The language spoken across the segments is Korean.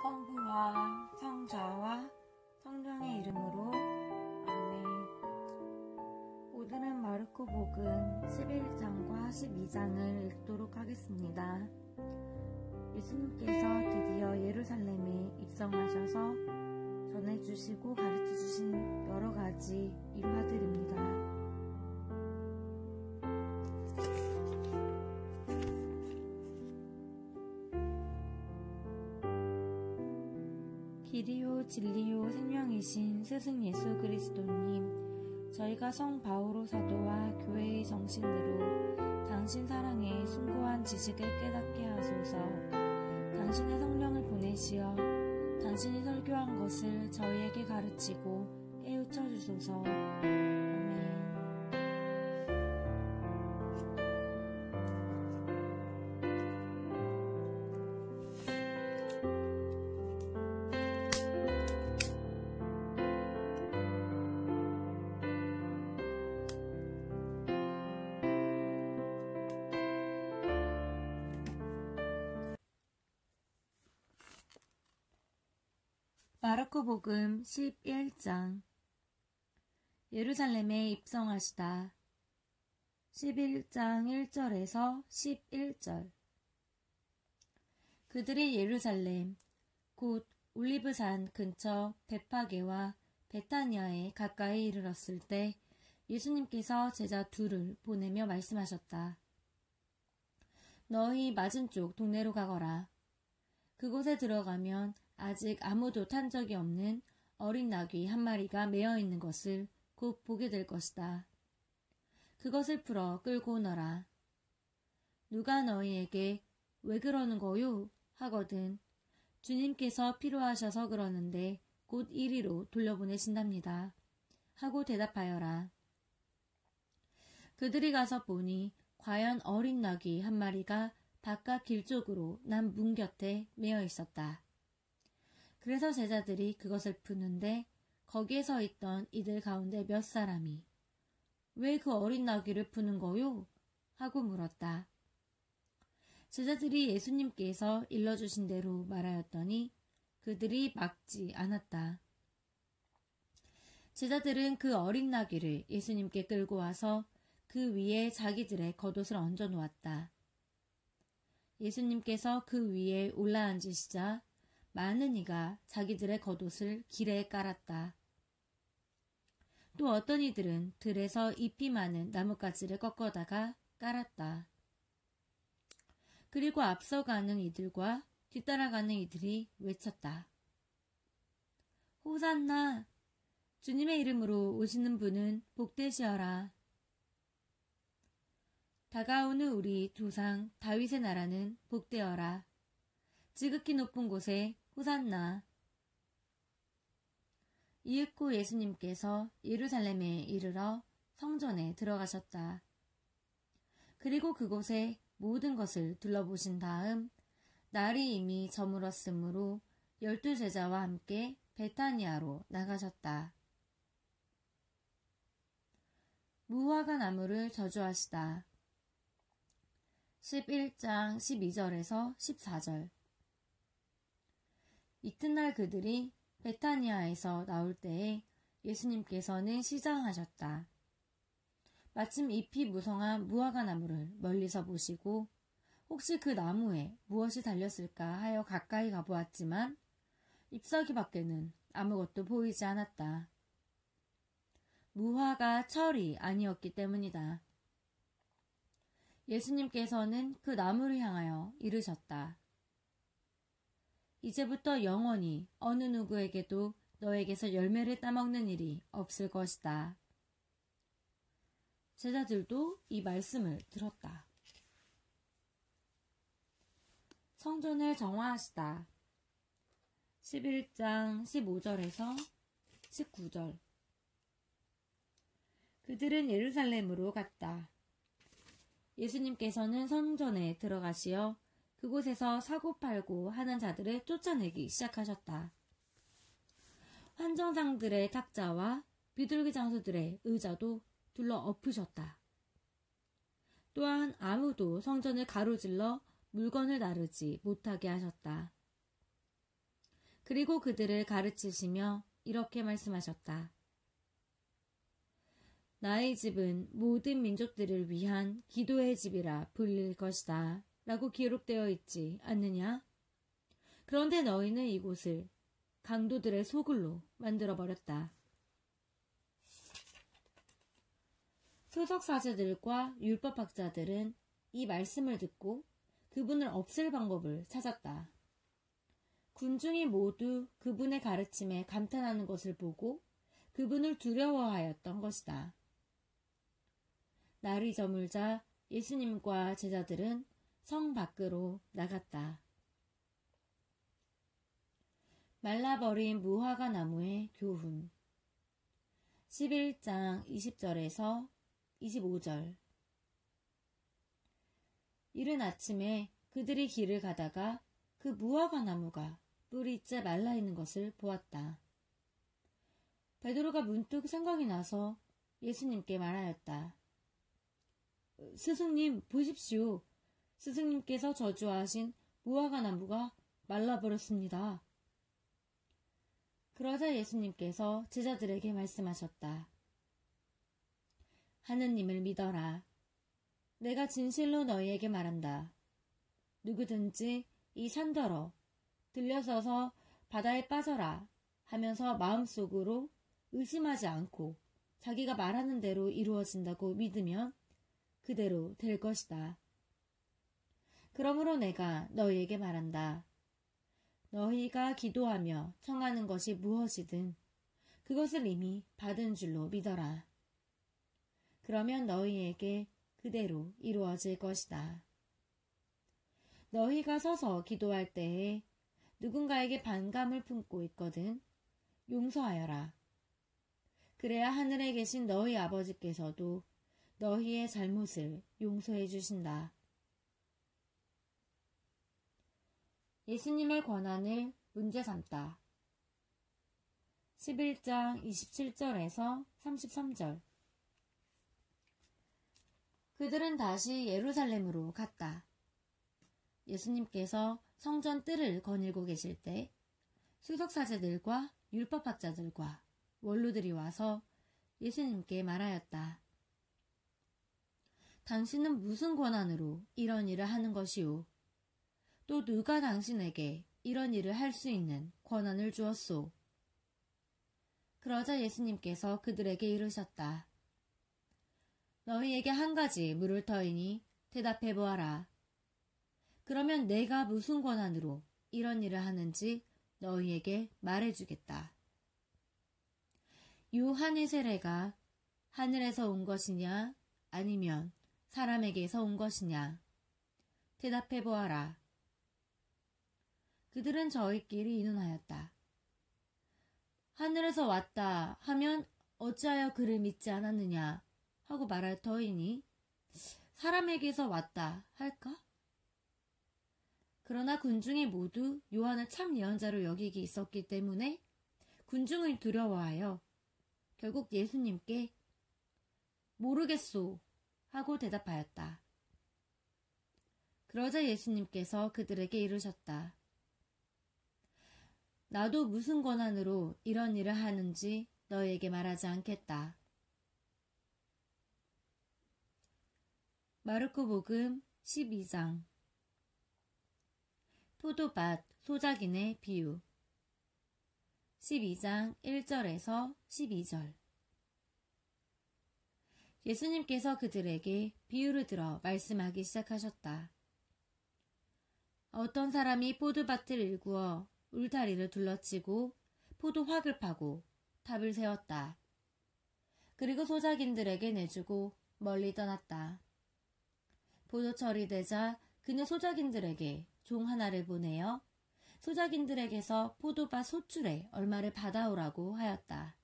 성부와 성자와 성령의 이름으로 아멘. 오늘은 마르코 복음 11장과 12장을 읽도록 하겠습니다. 예수님께서 드디어 예루살렘에 입성하셔서 전해주시고 가르쳐주신 여러가지 일화들입니다. 길이요 진리요 생명이신 스승 예수 그리스도님, 저희가 성 바오로 사도와 교회의 정신으로 당신 사랑의 숭고한 지식을 깨닫게 하소서. 당신의 성령을 보내시어 당신이 설교한 것을 저희에게 가르치고 깨우쳐 주소서. 아멘. 마르코 복음 11장. 예루살렘에 입성하시다. 11장 1절에서 11절. 그들이 예루살렘 곧 올리브산 근처 베파게와 베타니아에 가까이 이르렀을 때 예수님께서 제자 둘을 보내며 말씀하셨다. 너희 맞은쪽 동네로 가거라. 그곳에 들어가면 아직 아무도 탄 적이 없는 어린 나귀 한 마리가 매어 있는 것을 곧 보게 될 것이다. 그것을 풀어 끌고 오너라. 누가 너희에게 왜 그러는 거요? 하거든 주님께서 필요하셔서 그러는데 곧 이리로 돌려보내신답니다. 하고 대답하여라. 그들이 가서 보니 과연 어린 나귀 한 마리가 바깥 길 쪽으로 난 문 곁에 매어 있었다. 그래서 제자들이 그것을 푸는데 거기에 서 있던 이들 가운데 몇 사람이 왜 그 어린 나귀를 푸는 거요? 하고 물었다. 제자들이 예수님께서 일러주신 대로 말하였더니 그들이 막지 않았다. 제자들은 그 어린 나귀를 예수님께 끌고 와서 그 위에 자기들의 겉옷을 얹어 놓았다. 예수님께서 그 위에 올라앉으시자 많은 이가 자기들의 겉옷을 길에 깔았다. 또 어떤 이들은 들에서 잎이 많은 나뭇가지를 꺾어다가 깔았다. 그리고 앞서가는 이들과 뒤따라가는 이들이 외쳤다. 호산나! 주님의 이름으로 오시는 분은 복되시어라. 다가오는 우리 조상 다윗의 나라는 복되어라. 지극히 높은 곳에 호산나. 이윽고 예수님께서 예루살렘에 이르러 성전에 들어가셨다. 그리고 그곳에 모든 것을 둘러보신 다음 날이 이미 저물었으므로 12제자와 함께 베타니아로 나가셨다. 무화과 나무를 저주하시다. 11장 12절에서 14절. 이튿날 그들이 베타니아에서 나올 때에 예수님께서는 시장하셨다. 마침 잎이 무성한 무화과 나무를 멀리서 보시고 혹시 그 나무에 무엇이 달렸을까 하여 가까이 가보았지만 잎사귀 밖에는 아무것도 보이지 않았다. 무화과 철이 아니었기 때문이다. 예수님께서는 그 나무를 향하여 이르셨다. 이제부터 영원히 어느 누구에게도 너에게서 열매를 따먹는 일이 없을 것이다. 제자들도 이 말씀을 들었다. 성전을 정화하시다. 11장 15절에서 19절. 그들은 예루살렘으로 갔다. 예수님께서는 성전에 들어가시어 그곳에서 사고팔고 하는 자들을 쫓아내기 시작하셨다. 환전상들의 탁자와 비둘기 장수들의 의자도 둘러 엎으셨다. 또한 아무도 성전을 가로질러 물건을 나르지 못하게 하셨다. 그리고 그들을 가르치시며 이렇게 말씀하셨다. 나의 집은 모든 민족들을 위한 기도의 집이라 불릴 것이다. 라고 기록되어 있지 않느냐? 그런데 너희는 이곳을 강도들의 소굴로 만들어버렸다. 소석사제들과 율법학자들은 이 말씀을 듣고 그분을 없앨 방법을 찾았다. 군중이 모두 그분의 가르침에 감탄하는 것을 보고 그분을 두려워하였던 것이다. 날이 저물자 예수님과 제자들은 성 밖으로 나갔다. 말라버린 무화과 나무의 교훈 11장 20절에서 25절. 이른 아침에 그들이 길을 가다가 그 무화과 나무가 뿌리째 말라있는 것을 보았다. 베드로가 문득 생각이 나서 예수님께 말하였다. 스승님, 보십시오. 스승님께서 저주하신 무화과 나무가 말라버렸습니다. 그러자 예수님께서 제자들에게 말씀하셨다. 하느님을 믿어라. 내가 진실로 너희에게 말한다. 누구든지 이 산더러 들려서서 바다에 빠져라 하면서 마음속으로 의심하지 않고 자기가 말하는 대로 이루어진다고 믿으면 그대로 될 것이다. 그러므로 내가 너희에게 말한다. 너희가 기도하며 청하는 것이 무엇이든 그것을 이미 받은 줄로 믿어라. 그러면 너희에게 그대로 이루어질 것이다. 너희가 서서 기도할 때에 누군가에게 반감을 품고 있거든 용서하여라. 그래야 하늘에 계신 너희 아버지께서도 너희의 잘못을 용서해 주신다. 예수님의 권한을 문제 삼다. 11장 27절에서 33절. 그들은 다시 예루살렘으로 갔다. 예수님께서 성전 뜰을 거닐고 계실 때 수석사제들과 율법학자들과 원로들이 와서 예수님께 말하였다. 당신은 무슨 권한으로 이런 일을 하는 것이오? 또 누가 당신에게 이런 일을 할 수 있는 권한을 주었소? 그러자 예수님께서 그들에게 이르셨다. 너희에게 한 가지 물을 터이니 대답해 보아라. 그러면 내가 무슨 권한으로 이런 일을 하는지 너희에게 말해주겠다. 요한의 세례가 하늘에서 온 것이냐 아니면 사람에게서 온 것이냐? 대답해 보아라. 그들은 저희끼리 의논하였다. 하늘에서 왔다 하면 어찌하여 그를 믿지 않았느냐 하고 말할 터이니 사람에게서 왔다 할까? 그러나 군중이 모두 요한을 참 예언자로 여기기 있었기 때문에 군중을 두려워하여 결국 예수님께 모르겠소 하고 대답하였다. 그러자 예수님께서 그들에게 이르셨다. 나도 무슨 권한으로 이런 일을 하는지 너희에게 말하지 않겠다. 마르코복음 12장. 포도밭 소작인의 비유 12장 1절에서 12절. 예수님께서 그들에게 비유를 들어 말씀하기 시작하셨다. 어떤 사람이 포도밭을 일구어 울타리를 둘러치고 포도확을 파고 탑을 세웠다. 그리고 소작인들에게 내주고 멀리 떠났다. 포도철이 되자 그는 소작인들에게 종 하나를 보내어 소작인들에게서 포도밭 소출에 얼마를 받아오라고 하였다.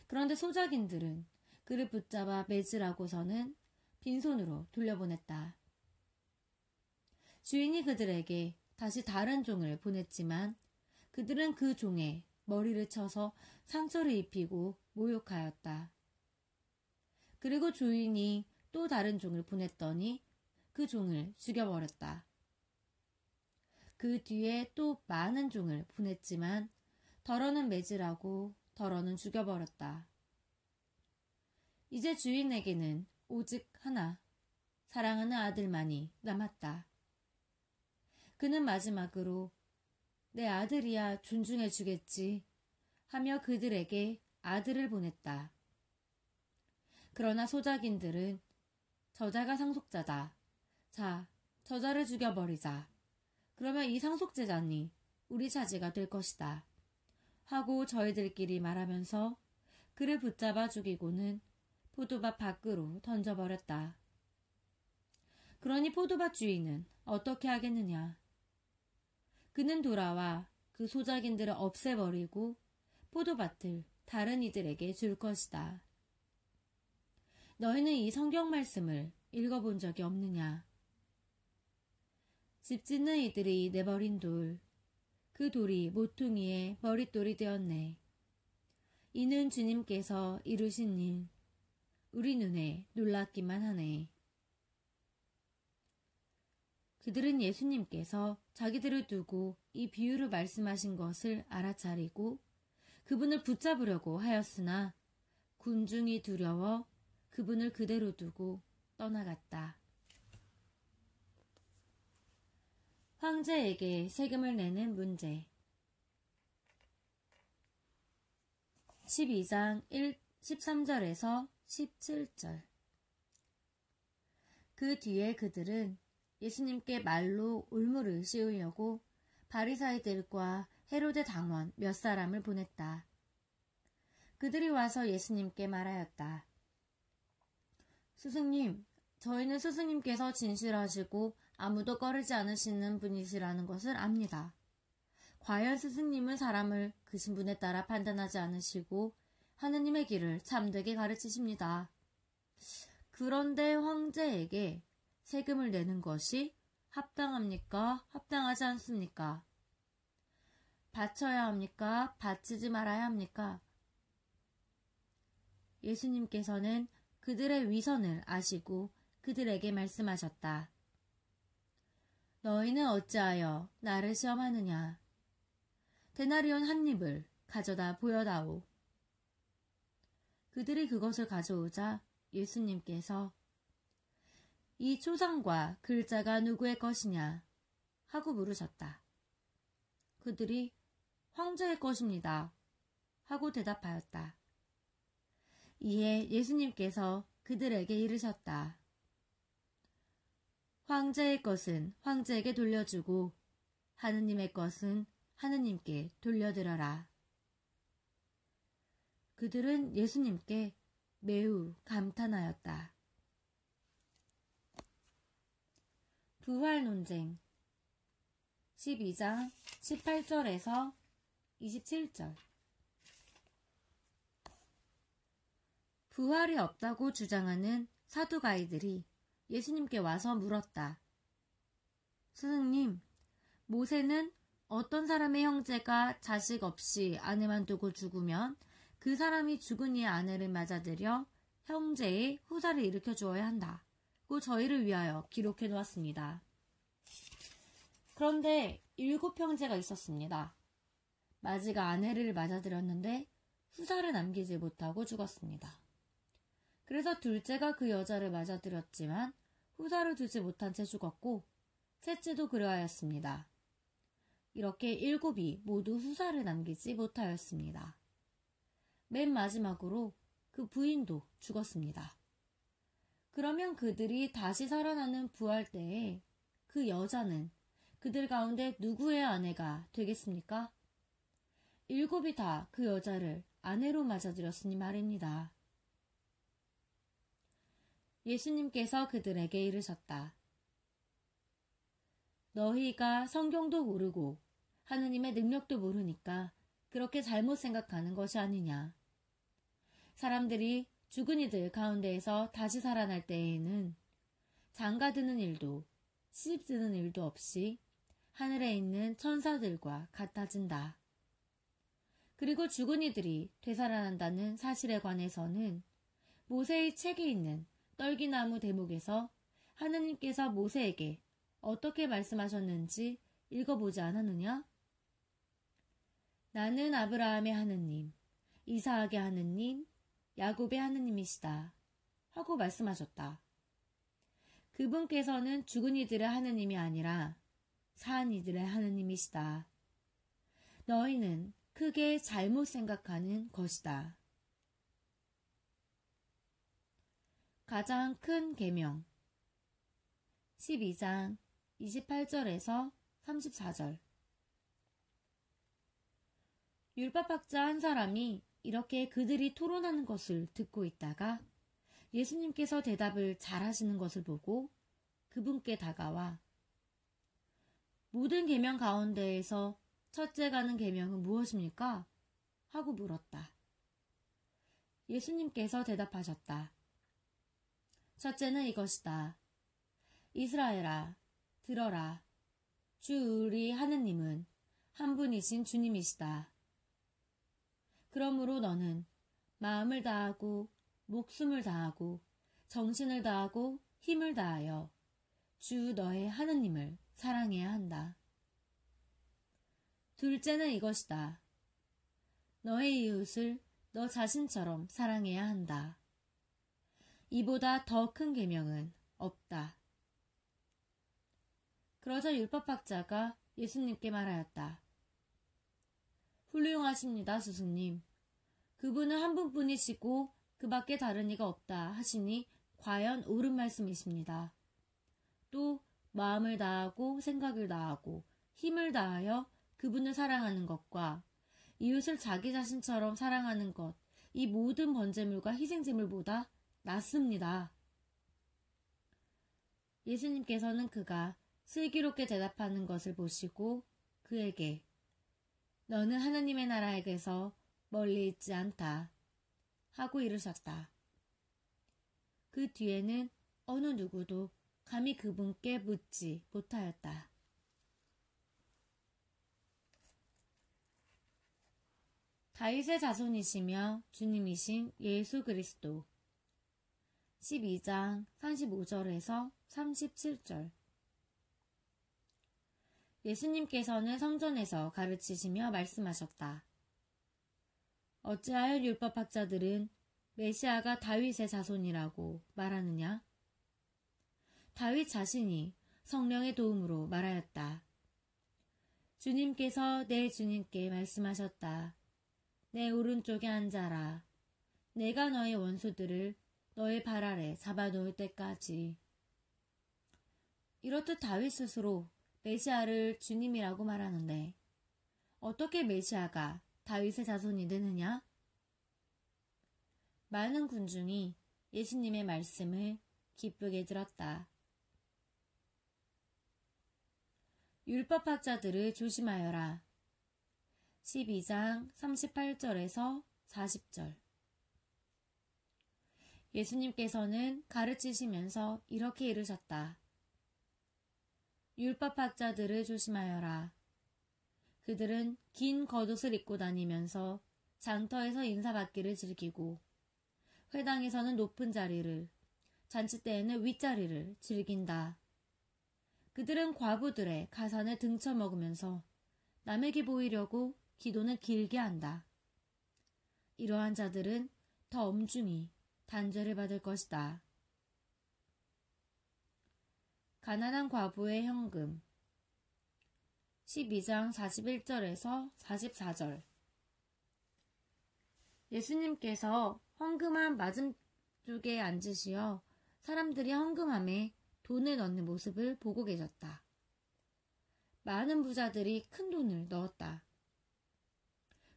그런데 소작인들은 그를 붙잡아 매질하고서는 빈손으로 돌려보냈다. 주인이 그들에게 다시 다른 종을 보냈지만 그들은 그 종에 머리를 쳐서 상처를 입히고 모욕하였다. 그리고 주인이 또 다른 종을 보냈더니 그 종을 죽여버렸다. 그 뒤에 또 많은 종을 보냈지만 덜어는 매질하고 덜어는 죽여버렸다. 이제 주인에게는 오직 하나, 사랑하는 아들만이 남았다. 그는 마지막으로 내 아들이야 존중해 주겠지 하며 그들에게 아들을 보냈다. 그러나 소작인들은 저자가 상속자다. 자, 저자를 죽여버리자. 그러면 이 상속제자니 우리 차지가 될 것이다. 하고 저희들끼리 말하면서 그를 붙잡아 죽이고는 포도밭 밖으로 던져버렸다. 그러니 포도밭 주인은 어떻게 하겠느냐. 그는 돌아와 그 소작인들을 없애버리고 포도밭을 다른 이들에게 줄 것이다. 너희는 이 성경 말씀을 읽어본 적이 없느냐? 집 짓는 이들이 내버린 돌, 그 돌이 모퉁이의 머릿돌이 되었네. 이는 주님께서 이루신 일, 우리 눈에 놀랍기만 하네. 그들은 예수님께서 자기들을 두고 이 비유를 말씀하신 것을 알아차리고 그분을 붙잡으려고 하였으나 군중이 두려워 그분을 그대로 두고 떠나갔다. 황제에게 세금을 내는 문제. 12장 13절에서 17절. 그 뒤에 그들은 예수님께 말로 올무를 씌우려고 바리사이들과 헤로데 당원 몇 사람을 보냈다. 그들이 와서 예수님께 말하였다. 스승님, 저희는 스승님께서 진실하시고 아무도 꺼리지 않으시는 분이시라는 것을 압니다. 과연 스승님은 사람을 그 신분에 따라 판단하지 않으시고 하느님의 길을 참되게 가르치십니다. 그런데 황제에게 세금을 내는 것이 합당합니까? 합당하지 않습니까? 바쳐야 합니까? 바치지 말아야 합니까? 예수님께서는 그들의 위선을 아시고 그들에게 말씀하셨다. 너희는 어찌하여 나를 시험하느냐? 데나리온 한 입을 가져다 보여다오. 그들이 그것을 가져오자 예수님께서 이 초상과 글자가 누구의 것이냐? 하고 물으셨다. 그들이 황제의 것입니다. 하고 대답하였다. 이에 예수님께서 그들에게 이르셨다. 황제의 것은 황제에게 돌려주고 하느님의 것은 하느님께 돌려드려라. 그들은 예수님께 매우 감탄하였다. 부활 논쟁 12장 18절에서 27절. 부활이 없다고 주장하는 사두가이들이 예수님께 와서 물었다. 스승님, 모세는 어떤 사람의 형제가 자식 없이 아내만 두고 죽으면 그 사람이 죽은 이의 아내를 맞아들여 형제의 후사를 일으켜 주어야 한다고 저희를 위하여 기록해 놓았습니다. 그런데 7형제가 있었습니다. 마지가 아내를 맞아들였는데 후사를 남기지 못하고 죽었습니다. 그래서 둘째가 그 여자를 맞아들였지만 후사를 두지 못한 채 죽었고 셋째도 그러하였습니다. 이렇게 7이 모두 후사를 남기지 못하였습니다. 맨 마지막으로 그 부인도 죽었습니다. 그러면 그들이 다시 살아나는 부활 때에 그 여자는 그들 가운데 누구의 아내가 되겠습니까? 7이 다 그 여자를 아내로 맞아들였으니 말입니다. 예수님께서 그들에게 이르셨다. 너희가 성경도 모르고 하느님의 능력도 모르니까 그렇게 잘못 생각하는 것이 아니냐. 사람들이 죽은 이들 가운데에서 다시 살아날 때에는 장가드는 일도 시집드는 일도 없이 하늘에 있는 천사들과 같아진다. 그리고 죽은 이들이 되살아난다는 사실에 관해서는 모세의 책에 있는 떨기나무 대목에서 하느님께서 모세에게 어떻게 말씀하셨는지 읽어보지 않았느냐? 나는 아브라함의 하느님, 이사학의 하느님, 야곱의 하느님이시다. 하고 말씀하셨다. 그분께서는 죽은 이들의 하느님이 아니라 산 이들의 하느님이시다. 너희는 크게 잘못 생각하는 것이다. 가장 큰 계명 12장 28절에서 34절. 율법학자 한 사람이 이렇게 그들이 토론하는 것을 듣고 있다가 예수님께서 대답을 잘하시는 것을 보고 그분께 다가와 모든 계명 가운데에서 첫째 가는 계명은 무엇입니까? 하고 물었다. 예수님께서 대답하셨다. 첫째는 이것이다. 이스라엘아, 들어라. 주 우리 하느님은 한 분이신 주님이시다. 그러므로 너는 마음을 다하고 목숨을 다하고 정신을 다하고 힘을 다하여 주 너의 하느님을 사랑해야 한다. 둘째는 이것이다. 너의 이웃을 너 자신처럼 사랑해야 한다. 이보다 더 큰 계명은 없다. 그러자 율법학자가 예수님께 말하였다. 훌륭하십니다, 스승님. 그분은 한 분뿐이시고 그 밖에 다른 이가 없다 하시니 과연 옳은 말씀이십니다. 또 마음을 다하고 생각을 다하고 힘을 다하여 그분을 사랑하는 것과 이웃을 자기 자신처럼 사랑하는 것, 이 모든 번제물과 희생제물보다 낫습니다. 예수님께서는 그가 슬기롭게 대답하는 것을 보시고 그에게 너는 하느님의 나라에게서 멀리 있지 않다 하고 이르셨다. 그 뒤에는 어느 누구도 감히 그분께 묻지 못하였다. 다윗의 자손이시며 주님이신 예수 그리스도 12장 35절에서 37절. 예수님께서는 성전에서 가르치시며 말씀하셨다. 어찌하여 율법학자들은 메시아가 다윗의 자손이라고 말하느냐? 다윗 자신이 성령의 도움으로 말하였다. 주님께서 내 주님께 말씀하셨다. 내 오른쪽에 앉아라. 내가 너의 원수들을 너의 발 아래 잡아놓을 때까지. 이렇듯 다윗 스스로 메시아를 주님이라고 말하는데 어떻게 메시아가 다윗의 자손이 되느냐? 많은 군중이 예수님의 말씀을 기쁘게 들었다. 율법학자들을 조심하여라. 12장 38절에서 40절. 예수님께서는 가르치시면서 이렇게 이르셨다. 율법학자들을 조심하여라. 그들은 긴 겉옷을 입고 다니면서 장터에서 인사받기를 즐기고 회당에서는 높은 자리를, 잔치 때에는 윗자리를 즐긴다. 그들은 과부들의 가산을 등쳐먹으면서 남에게 보이려고 기도는 길게 한다. 이러한 자들은 더 엄중히 단죄를 받을 것이다. 가난한 과부의 현금 12장 41절에서 44절. 예수님께서 헌금함 맞은쪽에 앉으시어 사람들이 헌금함에 돈을 넣는 모습을 보고 계셨다. 많은 부자들이 큰 돈을 넣었다.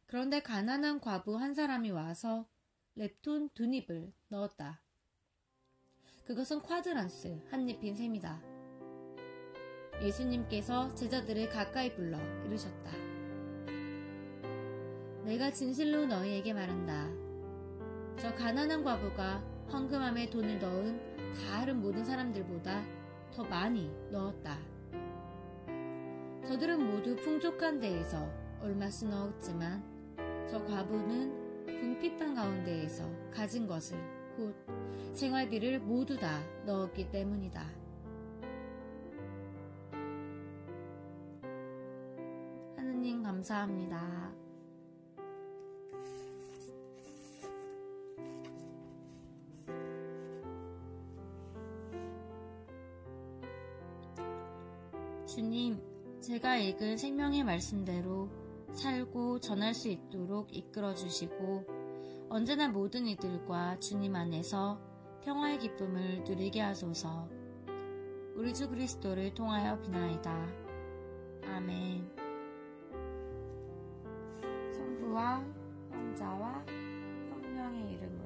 그런데 가난한 과부 한 사람이 와서 랩돈 2입을 넣었다. 그것은 쿼드란스 한 잎인 셈이다. 예수님께서 제자들을 가까이 불러 이르셨다. 내가 진실로 너희에게 말한다. 저 가난한 과부가 헌금함에 돈을 넣은 다른 모든 사람들보다 더 많이 넣었다. 저들은 모두 풍족한 데에서 얼마씩 넣었지만 저 과부는 궁핍한 가운데에서 가진 것을 곧 생활비를 모두 다 넣었기 때문이다. 주님 감사합니다. 주님, 제가 읽은 생명의 말씀대로 살고 전할 수 있도록 이끌어 주시고 언제나 모든 이들과 주님 안에서 평화의 기쁨을 누리게 하소서. 우리 주 그리스도를 통하여 비나이다. 아멘. 성부와 성자와 성령의 이름으로